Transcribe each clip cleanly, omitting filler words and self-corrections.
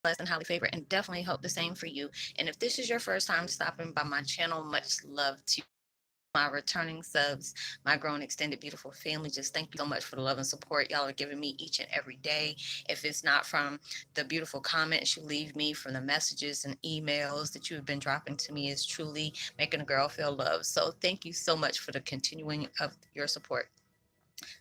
blessed and highly favored, and definitely hope the same for you. And if this is your first time stopping by my channel, much love to my returning subs, my growing extended beautiful family. Just thank you so much for the love and support y'all are giving me each and every day. If it's not from the beautiful comments you leave me, from the messages and emails that you have been dropping to me, is truly making a girl feel loved. So thank you so much for the continuing of your support.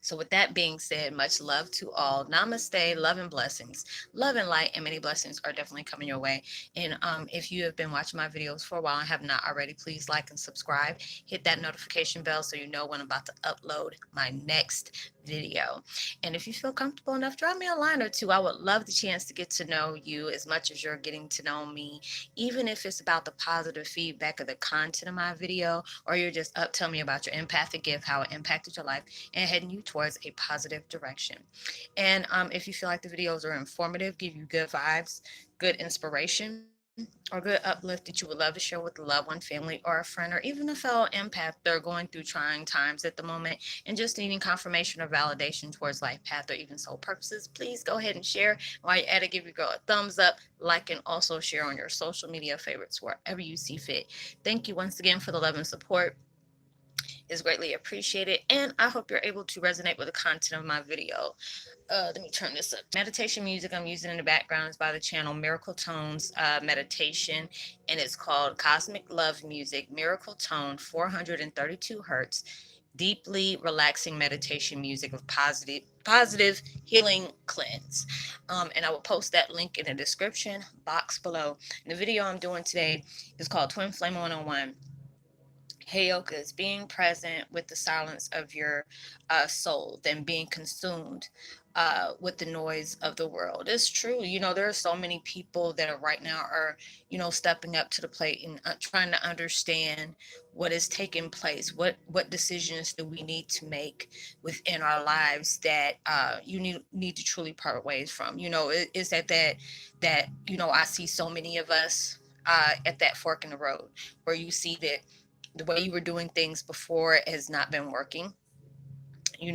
So, with that being said, much love to all. Namaste, love and blessings. Love and light and many blessings are definitely coming your way. And if you have been watching my videos for a while and have not already, please like and subscribe. Hit that notification bell so you know when I'm about to upload my next video. And if you feel comfortable enough, drop me a line or two. I would love the chance to get to know you as much as you're getting to know me, even if it's about the positive feedback of the content of my video, or you're just up telling me about your empathic gift, how it impacted your life, and heading you towards a positive direction. And if you feel like the videos are informative, give you good vibes, good inspiration, or good uplift that you would love to share with a loved one, family, or a friend, or even a fellow empath that are going through trying times at the moment and just needing confirmation or validation towards life path or even soul purposes, please go ahead and share. While you're at it, give your girl a thumbs up, like, and also share on your social media favorites wherever you see fit. Thank you once again for the love and support, is greatly appreciated, and I hope you're able to resonate with the content of my video. Let me turn this up. Meditation music I'm using in the background is by the channel Miracle Tones Meditation, and it's called Cosmic Love Music, Miracle Tone, 432 hertz, deeply relaxing meditation music of positive healing cleanse. And I will post that link in the description box below. And the video I'm doing today is called Twin Flame 101. Heyokas, being present with the silence of your soul than being consumed with the noise of the world. It's true. There are so many people that are right now are, stepping up to the plate and trying to understand what is taking place. What decisions do we need to make within our lives that you need to truly part ways from? Is that I see so many of us at that fork in the road where you see that the way you were doing things before has not been working,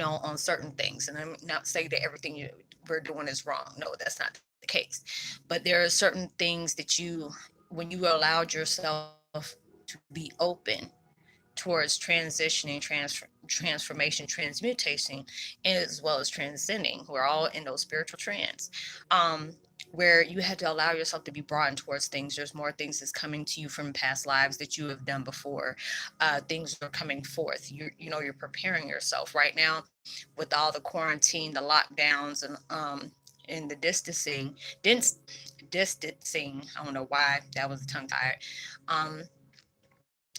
on certain things. And I'm not saying that everything we're doing is wrong. No, that's not the case. But there are certain things that when you allowed yourself to be open towards transitioning, transformation, transmutation, as well as transcending. We're all in those spiritual trance. Where you have to allow yourself to be brought in towards things. There's more things that's coming to you from past lives that you have done before. Things are coming forth. You're preparing yourself right now with all the quarantine, the lockdowns, and the distancing. I don't know why that was a tongue tied.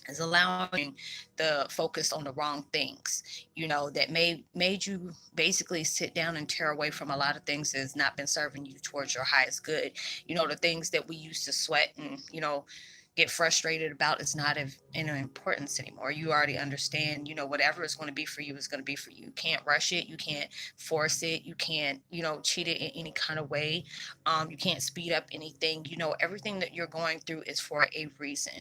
Is allowing the focus on the wrong things, that made you basically sit down and tear away from a lot of things that has not been serving you towards your highest good. The things that we used to sweat and get frustrated about is not of any importance anymore. You already understand, whatever is going to be for you is going to be for you. You can't rush it. You can't force it. You can't, cheat it in any kind of way. You can't speed up anything. Everything that you're going through is for a reason.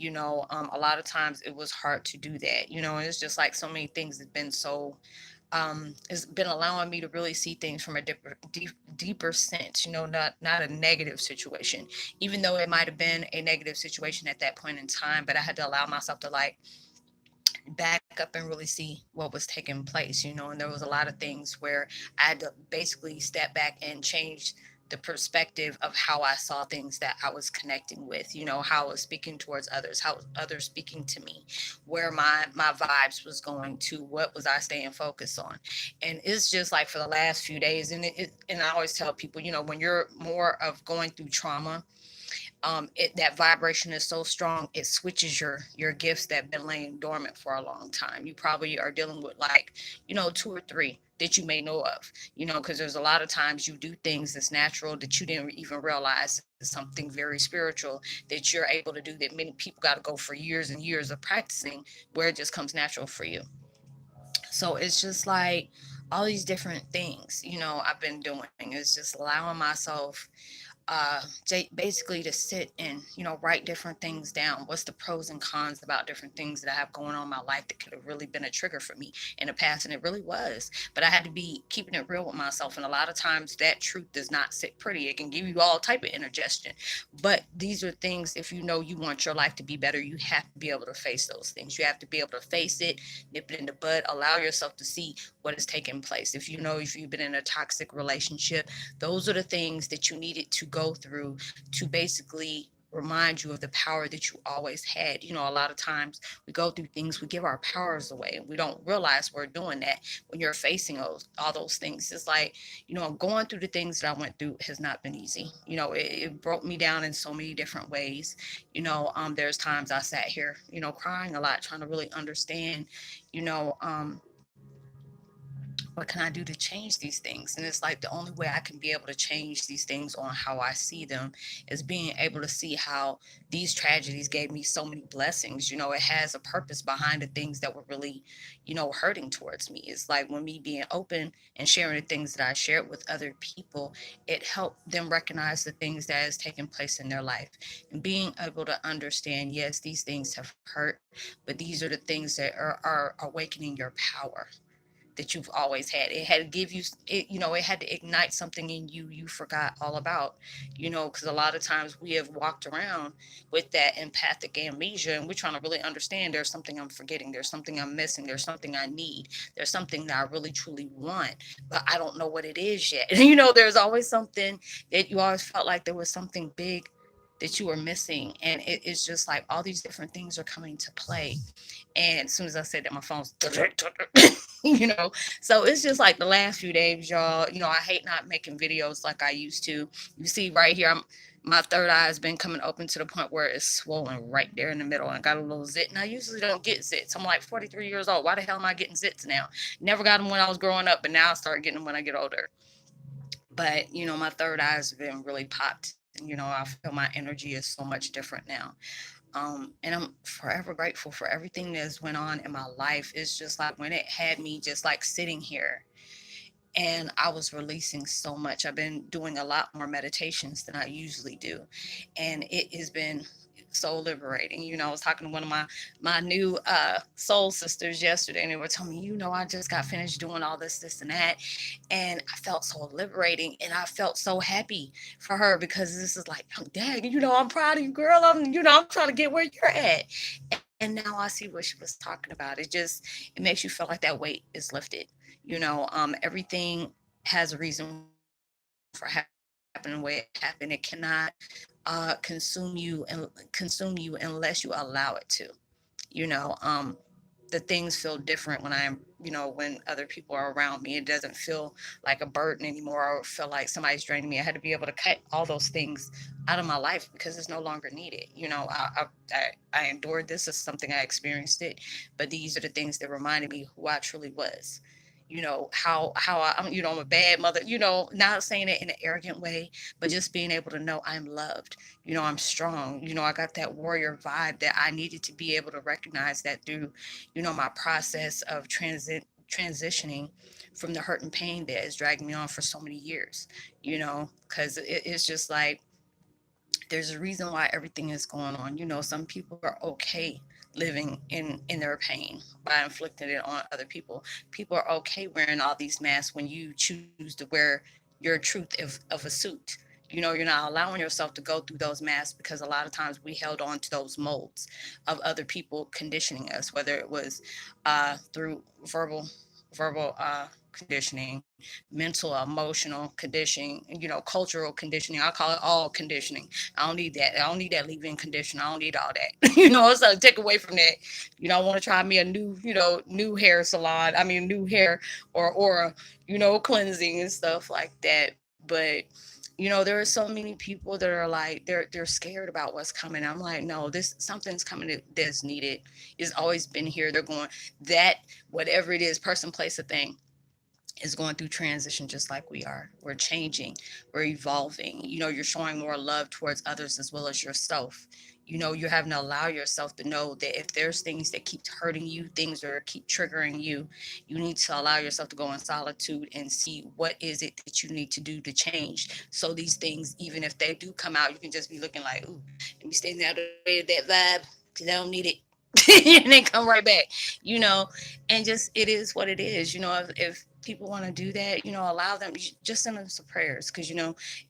A lot of times it was hard to do that, and it's just like so many things have been so it's been allowing me to really see things from a deeper sense, not a negative situation, even though it might have been a negative situation at that point in time. But I had to allow myself to like back up and really see what was taking place, and there was a lot of things where I had to basically step back and change the perspective of how I saw things that I was connecting with, how I was speaking towards others, how others speaking to me, where my vibes was going to, what was I staying focused on. And it's just like for the last few days, and I always tell people, when you're more of going through trauma, that vibration is so strong it switches your gifts that have been laying dormant for a long time. You probably are dealing with like two or three that you may know of, because there's a lot of times you do things that's natural that you didn't even realize is something very spiritual that you're able to do, that many people got to go for years and years of practicing, where it just comes natural for you. So it's just like all these different things, I've been doing is just allowing myself basically to sit and write different things down. What's the pros and cons about different things that I have going on in my life that could have really been a trigger for me in the past, and it really was. But I had to be keeping it real with myself, and a lot of times that truth does not sit pretty. It can give you all type of indigestion, but these are things, if you know you want your life to be better, you have to be able to face those things. You have to be able to face it, nip it in the bud, allow yourself to see what is taking place. If you've been in a toxic relationship, those are the things that you needed to go through to basically remind you of the power that you always had. A lot of times we go through things, we give our powers away, and we don't realize we're doing that when you're facing all those things. It's like, going through the things that I went through has not been easy. It broke me down in so many different ways. There's times I sat here, crying a lot, trying to really understand, you know, um, what can I do to change these things? And it's like the only way I can be able to change these things on how I see them is being able to see how these tragedies gave me so many blessings. It has a purpose behind the things that were really, hurting towards me. It's like when me being open and sharing the things that I shared with other people, it helped them recognize the things that has taken place in their life, and being able to understand, yes, these things have hurt, but these are the things that are awakening your power that you've always had. It had to give you it, it had to ignite something in you forgot all about, because a lot of times we have walked around with that empathic amnesia, and we're trying to really understand there's something I'm forgetting, there's something I'm missing, there's something I need, there's something that I really truly want, but I don't know what it is yet. There's always something that you always felt like there was something big that you were missing, and it's just like all these different things are coming to play. And as soon as I said that, my phone's you know. So it's just like the last few days, y'all. I hate not making videos like I used to. You see right here, my third eye has been coming open to the point where it's swollen right there in the middle. And I got a little zit, and I usually don't get zits. I'm like 43 years old. Why the hell am I getting zits now? Never got them when I was growing up, but now I start getting them when I get older. But my third eye has been really popped. I feel my energy is so much different now. And I'm forever grateful for everything that's went on in my life. It's just like when it had me just like sitting here and I was releasing so much. I've been doing a lot more meditations than I usually do, and it has been so liberating. I was talking to one of my new soul sisters yesterday, and they were telling me, I just got finished doing all this and that, and I felt so liberating, and I felt so happy for her because this is like, oh, dang, I'm proud of you, girl. I'm trying to get where you're at. And now I see what she was talking about. It makes you feel like that weight is lifted. Everything has a reason for happening the way it happened. It cannot consume you unless you allow it to. you know um the things feel different when other people are around me. It doesn't feel like a burden anymore, or feel like somebody's draining me. I had to be able to cut all those things out of my life because it's no longer needed. I endured this as something, I experienced it, but these are the things that reminded me who I truly was. I'm a bad mother, not saying it in an arrogant way, but just being able to know I'm loved. I'm strong. I got that warrior vibe that I needed to be able to recognize that through, my process of transitioning from the hurt and pain that has dragged me on for so many years, because it's just like there's a reason why everything is going on. Some people are okay living in their pain by inflicting it on other people. People are okay wearing all these masks when you choose to wear your truth of a suit. You're not allowing yourself to go through those masks because a lot of times we held on to those molds of other people conditioning us, whether it was through verbal conditioning, mental, emotional conditioning, cultural conditioning. I call it all conditioning. I don't need that. I don't need that leave-in conditioner. I don't need all that. So take away from that. I want to try me a new hair salon. I mean, new hair or aura, cleansing and stuff like that. But there are so many people that are like they're scared about what's coming. I'm like, no, this something's coming that's needed. It's always been here. They're going that whatever it is, person, place, a thing is going through transition just like we are. We're changing, we're evolving. You're showing more love towards others as well as yourself. You're having to allow yourself to know that if there's things that keep hurting you, things that keep triggering you, you need to allow yourself to go in solitude and see what is it that you need to do to change. So these things, even if they do come out, you can just be looking like, ooh, let me stay out of that vibe because I don't need it. And then come right back, you know, and just it is what it is. If people want to do that, allow them, just send them some prayers because,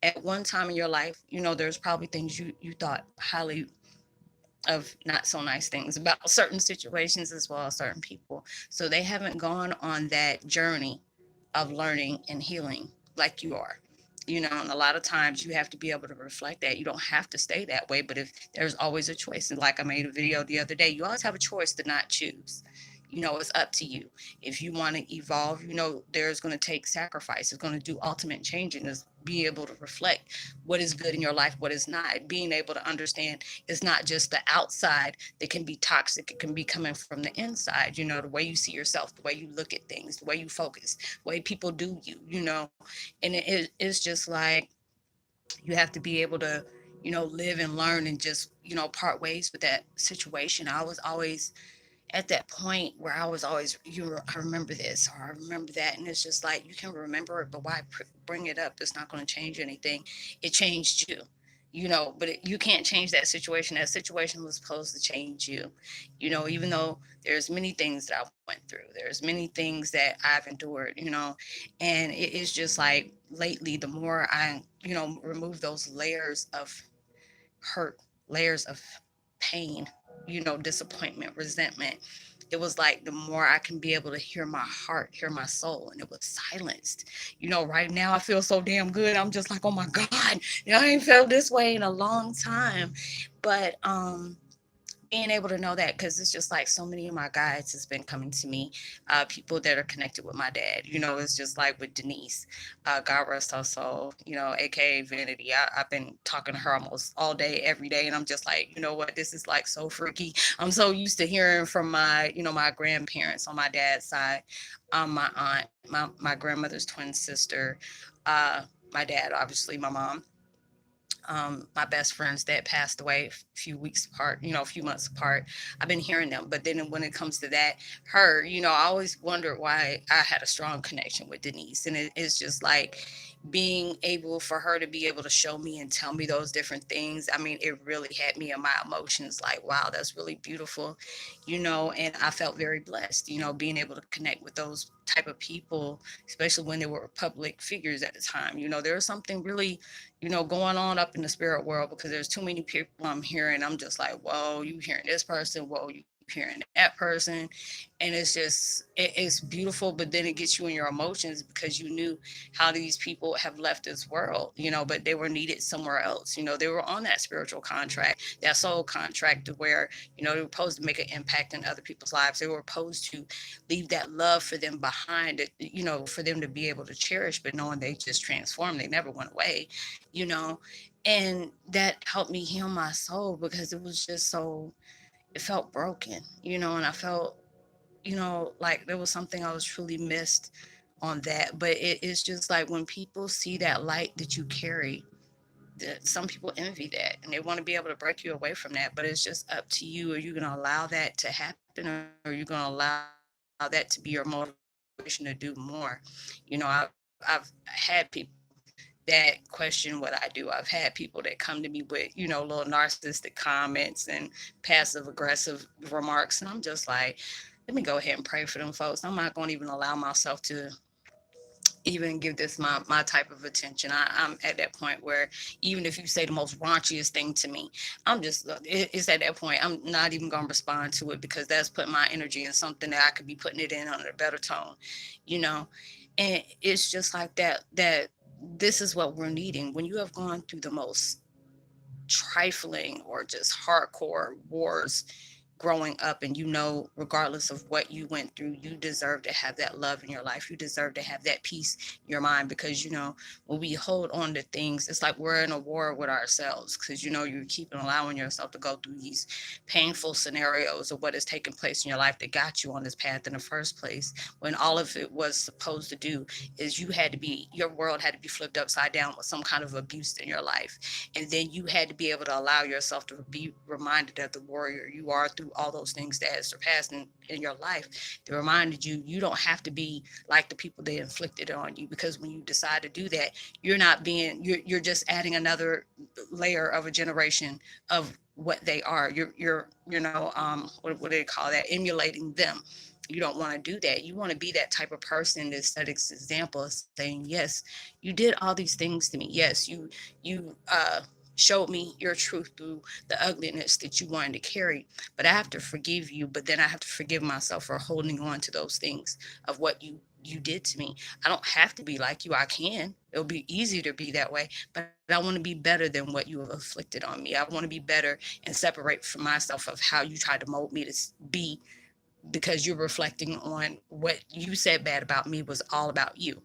at one time in your life, there's probably things you thought highly of, not so nice things about certain situations as well as certain people. So they haven't gone on that journey of learning and healing like you are. And a lot of times you have to be able to reflect that. You don't have to stay that way, but if there's always a choice, and like I made a video the other day, you always have a choice to not choose. It's up to you. If you want to evolve, there's going to take sacrifice. It's going to do ultimate changing. Is be able to reflect what is good in your life, what is not. Being able to understand it's not just the outside that can be toxic. It can be coming from the inside. The way you see yourself, the way you look at things, the way you focus, the way people do you. And it's just like you have to be able to live and learn and just part ways with that situation. I was always at that point where I was always, I remember this or I remember that. And it's just like, you can remember it, but why bring it up? It's not going to change anything. It changed you, but you can't change that situation. That situation was supposed to change you, even though there's many things that I went through, there's many things that I've endured, and it is just like lately, the more I, remove those layers of hurt, layers of pain, disappointment, resentment. It was like the more I can be able to hear my heart, hear my soul, and it was silenced. Right now I feel so damn good. I'm just like, oh my God, I ain't felt this way in a long time. But being able to know that, because it's just like so many of my guides has been coming to me, people that are connected with my dad. It's just like with Denise, God rest her soul, aka Vanity. I've been talking to her almost all day every day, and I'm just like, you know what, this is like so freaky. I'm so used to hearing from my my grandparents on my dad's side, my aunt, my grandmother's twin sister, uh my dad, obviously my mom, my best friends that passed away a few weeks apart, a few months apart. I've been hearing them. But then when it comes to that, her, I always wondered why I had a strong connection with Denise. And it's just like being able for her to be able to show me and tell me those different things. I mean, it really had me in my emotions like, wow, that's really beautiful, and I felt very blessed, being able to connect with those type of people, especially when they were public figures at the time. There was something really going on up in the spirit world because there's too many people I'm hearing. I'm just like, whoa, you hearing this person, whoa, you hearing that person. And it's just, it's beautiful, but then it gets you in your emotions because you knew how these people have left this world, but they were needed somewhere else. They were on that spiritual contract, that soul contract, to where, they were supposed to make an impact in other people's lives. They were supposed to leave that love for them behind, for them to be able to cherish, but knowing they just transformed, they never went away, you know, and that helped me heal my soul because it was just so, it felt broken, and I felt, like there was something I was truly missed on that. But it is just like when people see that light that you carry, that some people envy that and they want to be able to break you away from that. But it's just up to you. Are you going to allow that to happen, or are you going to allow that to be your motivation to do more? I've had people that question what I do. I've had people that come to me with, little narcissistic comments and passive aggressive remarks. And I'm just like, let me go ahead and pray for them folks. I'm not going to even allow myself to even give this my type of attention. I'm at that point where even if you say the most raunchiest thing to me, I'm just, it's at that point, I'm not even going to respond to it because that's putting my energy in something that I could be putting it in under a better tone, you know? And it's just like that this is what we're needing when you have gone through the most trifling or just hardcore wars growing up, and you know, regardless of what you went through, you deserve to have that love in your life. You deserve to have that peace in your mind, because you know, when we hold on to things, it's like we're in a war with ourselves, because you know, you're keeping allowing yourself to go through these painful scenarios of what is taking place in your life that got you on this path in the first place, when all of it was supposed to do is you had to be, your world had to be flipped upside down with some kind of abuse in your life. And then you had to be able to allow yourself to be reminded of the warrior you are through all those things that has surpassed in your life. They reminded you, you don't have to be like the people that inflicted it on you, because when you decide to do that, you're not being, you're just adding another layer of a generation of what they are. You're you know, what do they call that, emulating them. You don't want to do that. You want to be that type of person that set an example of saying, yes, you did all these things to me. Yes, you showed me your truth through the ugliness that you wanted to carry. But I have to forgive you. But then I have to forgive myself for holding on to those things of what you did to me. I don't have to be like you. I can. It'll be easy to be that way, but I want to be better than what you have afflicted on me. I want to be better and separate from myself of how you tried to mold me to be, because you're reflecting on what you said bad about me was all about you.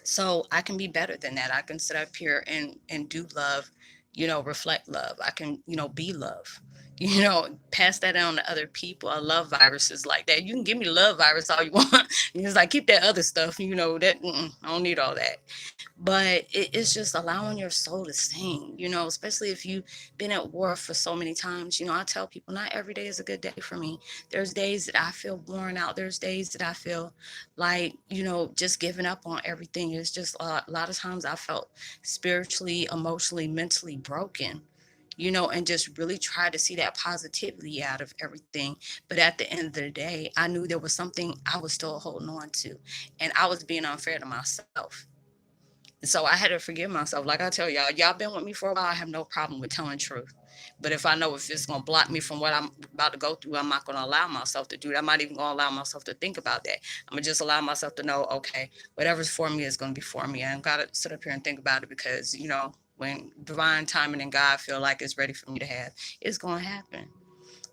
So I can be better than that. I can sit up here and do love, you know, reflect love. I can, you know, be love. You know, pass that on to other people. I love viruses like that. You can give me the love virus all you want. It's like, keep that other stuff, you know, that I don't need all that. But it's just allowing your soul to sing, you know, especially if you've been at war for so many times. You know, I tell people not every day is a good day for me. There's days that I feel worn out. There's days that I feel like, you know, just giving up on everything. It's just a lot of times I felt spiritually, emotionally, mentally broken, you know, and just really try to see that positivity out of everything. But at the end of the day, I knew there was something I was still holding on to, and I was being unfair to myself. So I had to forgive myself. Like I tell y'all been with me for a while. I have no problem with telling truth. But if I know if it's gonna block me from what I'm about to go through, I'm not gonna allow myself to do it. I'm not even gonna allow myself to think about that. I'm gonna just allow myself to know, okay, whatever's for me is gonna be for me. I don't gotta sit up here and think about it, because you know, when divine timing and God feel like it's ready for me to have, it's gonna happen,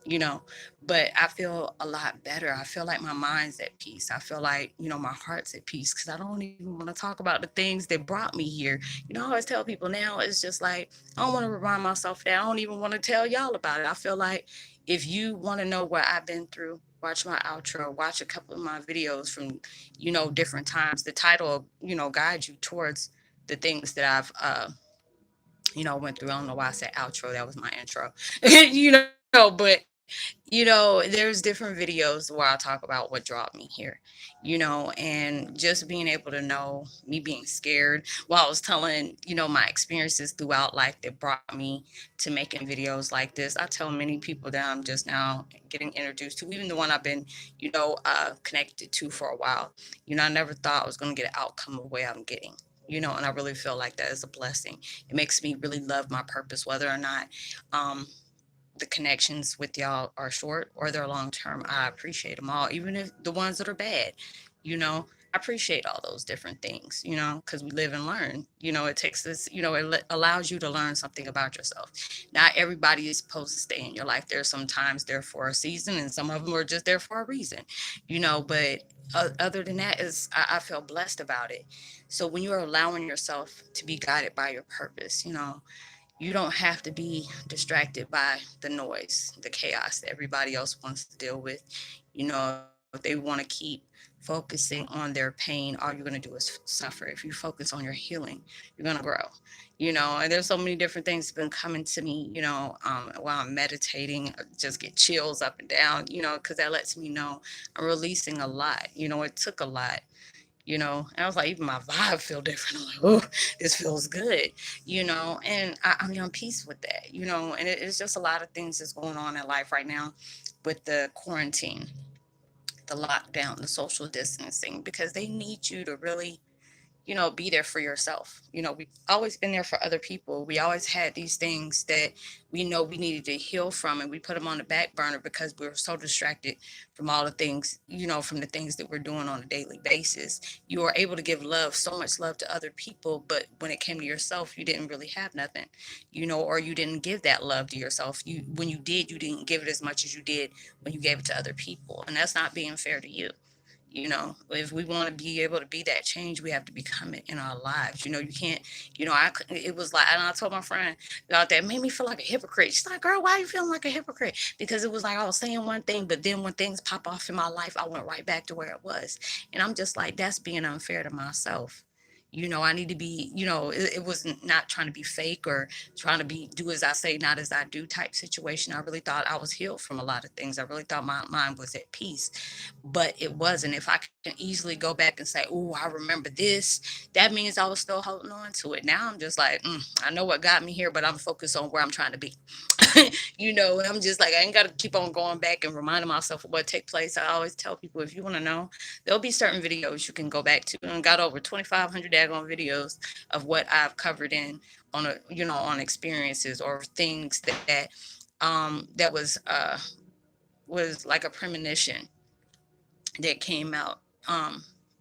you know. But I feel a lot better. I feel like my mind's at peace. I feel like, you know, my heart's at peace, because I don't even want to talk about the things that brought me here. You know, I always tell people now, it's just like, I don't want to remind myself that. I don't even want to tell y'all about it. I feel like if you want to know what I've been through, watch my outro, watch a couple of my videos from, you know, different times. The title, you know, guide you towards the things that I've you know, went through. I don't know why I said outro. That was my intro. You know, but you know, there's different videos where I talk about what brought me here, you know, and just being able to know me being scared while I was telling, you know, my experiences throughout life that brought me to making videos like this. I tell many people that I'm just now getting introduced to, even the one I've been, you know, connected to for a while. You know, I never thought I was going to get an outcome of the way I'm getting, you know, and I really feel like that is a blessing. It makes me really love my purpose, whether or not um, the connections with y'all are short or they're long term. I appreciate them all, even if the ones that are bad, you know. I appreciate all those different things, you know, because we live and learn. You know, it takes this, you know, allows you to learn something about yourself. Not everybody is supposed to stay in your life. There's sometimes there for a season, and some of them are just there for a reason, you know. But other than that, is I feel blessed about it. So when you're allowing yourself to be guided by your purpose, you know, you don't have to be distracted by the noise, the chaos that everybody else wants to deal with. You know, if they want to keep focusing on their pain, all you're going to do is suffer. If you focus on your healing, you're going to grow. You know, and there's so many different things been coming to me, you know, while I'm meditating. I just get chills up and down, you know, because that lets me know I'm releasing a lot. You know, it took a lot, you know. And I was like, even my vibe feel different. I'm like, oh, this feels good, you know. And I'm on peace with that, you know. And it's just a lot of things that's going on in life right now with the quarantine, the lockdown, the social distancing, because they need you to really, be there for yourself. We've always been there for other people. We always had these things that we know we needed to heal from, and we put them on the back burner because we were so distracted from all the things, from the things that we're doing on a daily basis. You were able to give love, so much love to other people, but when it came to yourself, you didn't really have nothing, or you didn't give that love to yourself. When you did, you didn't give it as much as you did when you gave it to other people. And that's not being fair to you. If we want to be able to be that change, we have to become it in our lives. You can't, it was like, and I told my friend about that, made me feel like a hypocrite. She's like, girl, why are you feeling like a hypocrite? Because it was like I was saying one thing, but then when things pop off in my life, I went right back to where it was. And I'm just like, that's being unfair to myself. I need to be, it was not trying to be fake or trying to do as I say, not as I do type situation. I really thought I was healed from a lot of things. I really thought my mind was at peace, but it wasn't. If I can easily go back and say, oh, I remember this, that means I was still holding on to it. Now I'm just like, I know what got me here, but I'm focused on where I'm trying to be. I'm just like, I ain't got to keep on going back and reminding myself of what took place. I always tell people, if you want to know, there'll be certain videos you can go back to, and got over 2,500 daggone videos of what I've covered in on experiences or things that was like a premonition that came out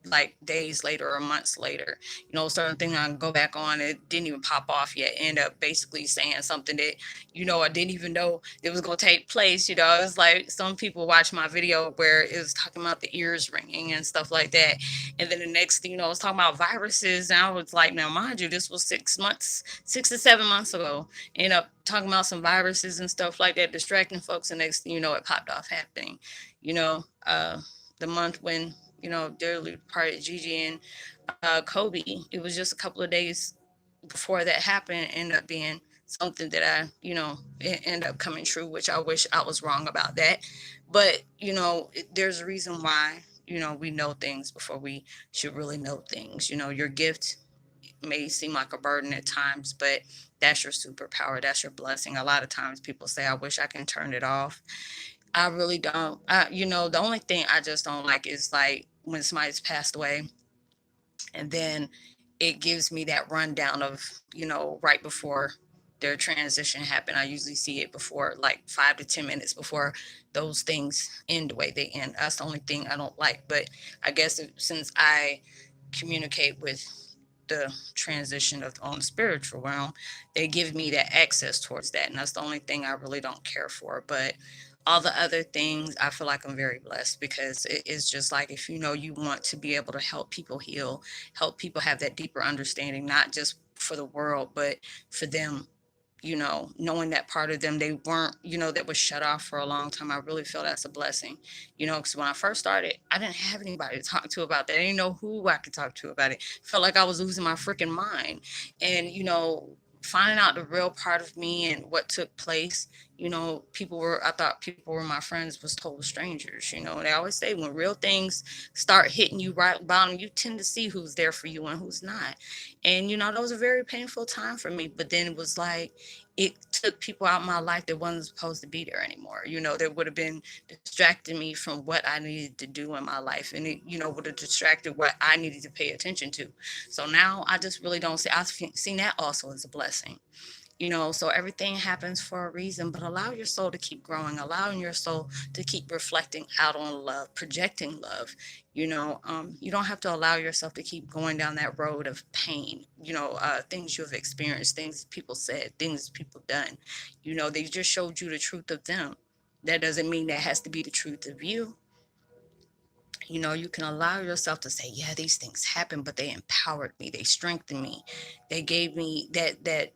like days later or months later. Certain thing I can go back on, it didn't even pop off yet, end up basically saying something that I didn't even know it was going to take place. It's like some people watch my video where it was talking about the ears ringing and stuff like that, and then the next thing I was talking about viruses, and I was like, now mind you, this was 6 to 7 months ago. End up talking about some viruses and stuff like that, distracting folks, and next thing it popped off happening. The month when dearly departed Gigi and Kobe, it was just a couple of days before that happened, ended up being something that it ended up coming true, which I wish I was wrong about that. But there's a reason why we know things before we should really know things. Your gift may seem like a burden at times, but that's your superpower, that's your blessing. A lot of times people say, I wish I can turn it off. I really don't. The only thing I just don't like is like when somebody's passed away, and then it gives me that rundown of, right before their transition happened. I usually see it before, like 5 to 10 minutes before those things end the way they end. That's the only thing I don't like. But I guess since I communicate with the transition of on the spiritual realm, they give me that access towards that, and that's the only thing I really don't care for. But all the other things, I feel like I'm very blessed, because it is just like, if you want to be able to help people heal, help people have that deeper understanding, not just for the world, but for them, knowing that part of them they weren't, that was shut off for a long time. I really feel that's a blessing, because when I first started, I didn't have anybody to talk to about that. I didn't know who I could talk to about it. Felt like I was losing my freaking mind. And, finding out the real part of me and what took place, I thought people were my friends, was total strangers. They always say when real things start hitting you right bottom, you tend to see who's there for you and who's not. And, that was a very painful time for me. But then it was like, it took people out of my life that wasn't supposed to be there anymore. That would have been distracting me from what I needed to do in my life. And it, would have distracted what I needed to pay attention to. So now I just really don't see, I've seen that also as a blessing. So everything happens for a reason, but allow your soul to keep growing, allowing your soul to keep reflecting out on love, projecting love. You don't have to allow yourself to keep going down that road of pain, things you have experienced, things people said, things people done. They just showed you the truth of them. That doesn't mean that has to be the truth of you. You can allow yourself to say, yeah, these things happened, but they empowered me, they strengthened me, they gave me that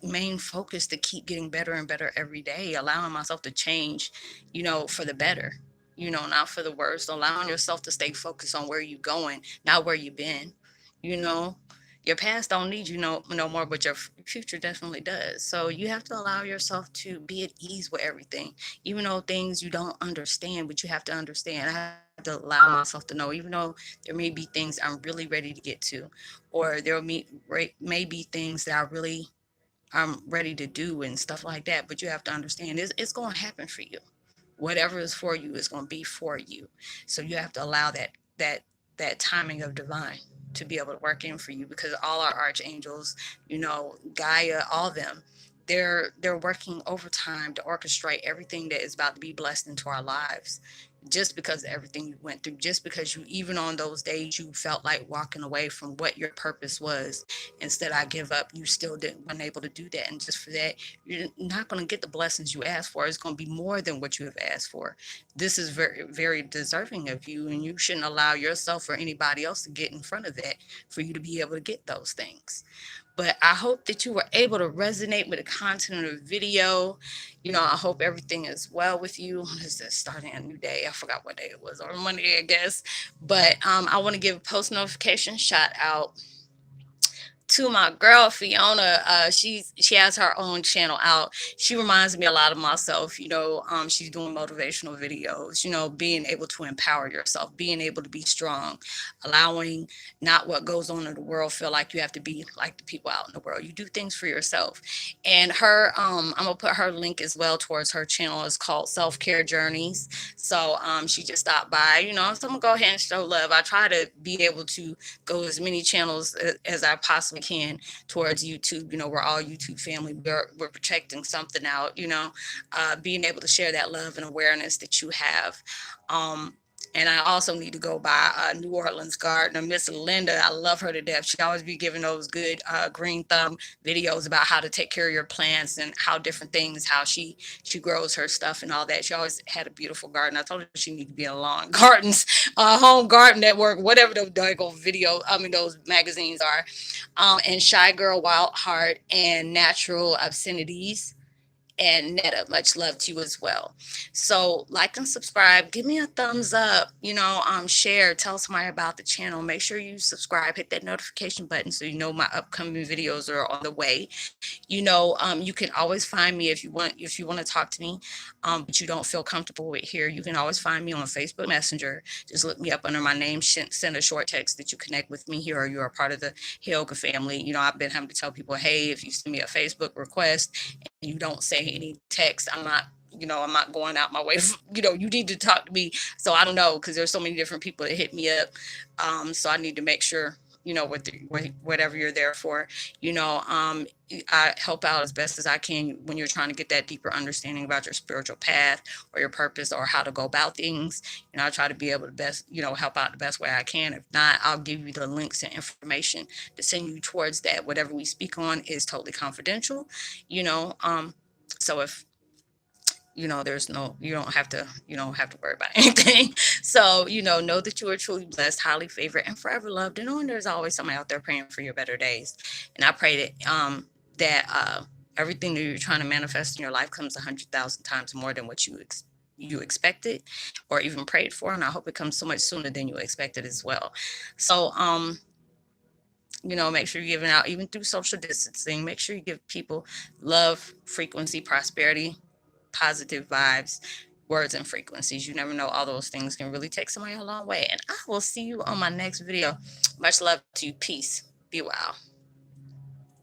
main focus to keep getting better and better every day, allowing myself to change, for the better, not for the worse, allowing yourself to stay focused on where you're going, not where you've been. you know your past don't need you no more, but your future definitely does. So you have to allow yourself to be at ease with everything, even though things you don't understand. But you have to understand, I have to allow myself to know, even though there may be things I'm really ready to get to, or may be things that I'm ready to do and stuff like that. But you have to understand, it's going to happen for you. Whatever is for you is going to be for you. So you have to allow that that timing of divine to be able to work in for you, because all our archangels, Gaia, all of them, they're working overtime to orchestrate everything that is about to be blessed into our lives, just because of everything you went through, just because you, even on those days you felt like walking away from what your purpose was, instead I give up, you still didn't weren't able to do that. And just for that, you're not going to get the blessings you asked for. It's going to be more than what you have asked for. This is very, very deserving of you, and you shouldn't allow yourself or anybody else to get in front of that for you to be able to get those things. But I hope that you were able to resonate with the content of the video. I hope everything is well with you. This is starting a new day. I forgot what day it was, or Monday, I guess. But I want to give a post notification shout out to my girl Fiona. She has her own channel out. She reminds me a lot of myself. She's doing motivational videos. Being able to empower yourself, being able to be strong, allowing not what goes on in the world feel like you have to be like the people out in the world. You do things for yourself. And her, I'm gonna put her link as well towards her channel. It's called Self Care Journeys. So she just stopped by. So I'm gonna go ahead and show love. I try to be able to go as many channels as I possibly can towards YouTube. We're all YouTube family. We're protecting something out. Being able to share that love and awareness that you have. And I also need to go by New Orleans gardener, Miss Linda. I love her to death. She always be giving those good green thumb videos about how to take care of your plants and how different things, how she grows her stuff and all that. She always had a beautiful garden. I told her she need to be in lawn gardens, home garden network, whatever those those magazines are. And Shy Girl Wild Heart and Natural Obscenities and Netta, much love to you as well. So like and subscribe, give me a thumbs up, share, tell somebody about the channel. Make sure you subscribe, hit that notification button so you know my upcoming videos are on the way. You can always find me if you want to talk to me, but you don't feel comfortable with here. You can always find me on Facebook Messenger. Just look me up under my name, send a short text that you connect with me here, or you're a part of the Heyoka family. I've been having to tell people, hey, if you send me a Facebook request and you don't say any text, I'm not going out my way. You need to talk to me. So I don't know, because there's so many different people that hit me up. So I need to make sure, whatever you're there for, I help out as best as I can when you're trying to get that deeper understanding about your spiritual path or your purpose or how to go about things. I try to be able to best, help out the best way I can. If not, I'll give you the links and information to send you towards that. Whatever we speak on is totally confidential, so if there's no, you don't have to worry about anything. So know that you are truly blessed, highly favored, and forever loved, and knowing there's always somebody out there praying for your better days. And I pray that everything that you're trying to manifest in your life comes 100,000 times more than what you expected or even prayed for. And I hope it comes so much sooner than you expected as well. So make sure you're giving out, even through social distancing, make sure you give people love, frequency, prosperity, positive vibes, words, and frequencies. You never know, all those things can really take somebody a long way. And I will see you on my next video. Much love to you. Peace. Be well.